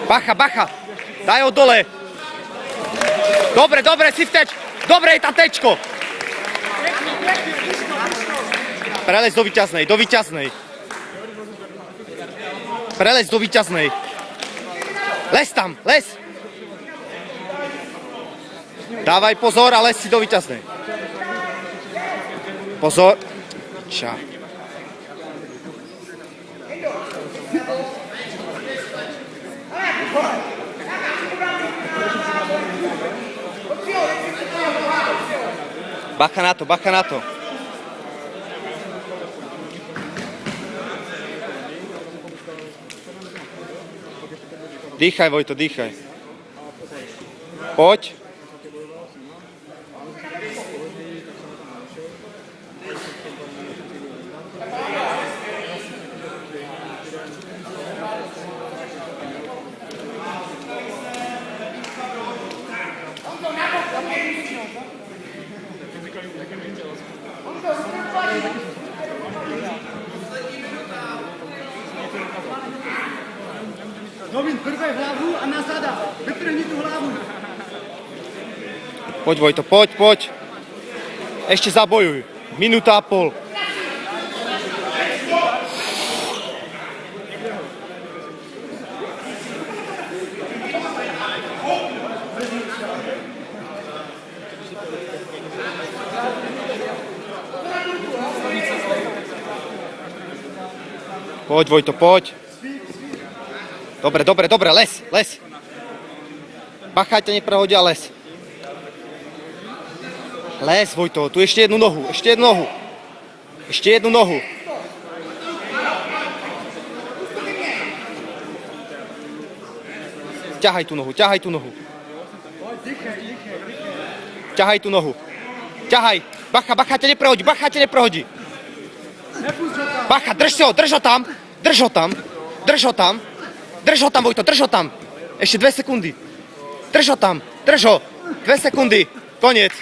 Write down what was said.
Bacha, bacha. Daj ho dole. Dobre, dobre, si vteč. Dobre je tá tečko. Prelez do víťaznej, do víťaznej. Prelez do víťaznej. Les tam, les. Dávaj pozor a les si do víťaznej. Pozor. Ča. Bacha na to, bacha na to. Dýchaj, Vojto, dýchaj. Poď. Novin, prvé hlavu a na zada. Vytrhni tú hlavu. Poď, Vojto, poď, poď. Ešte zabojuj. Minúta a pol. Poď, Vojto, poď. Dobre, dobre, dobre, les, les. Bacha, ťa neprehodia, les. Les, Vojto, tu ešte jednu nohu, ešte jednu nohu. Ešte jednu nohu. Ťahaj tú nohu, ťahaj tú nohu. Ťahaj tú nohu. Ťahaj. Bacha, bacha, ťa neprehodí, bacha, ťa neprehodí. Bacha, drž ho tam, drž ho tam, drž ho tam. Drž ho tam, Vojto, drž ho tam. Ešte 2 sekundy. Drž ho tam, drž ho. 2 sekundy. Koniec.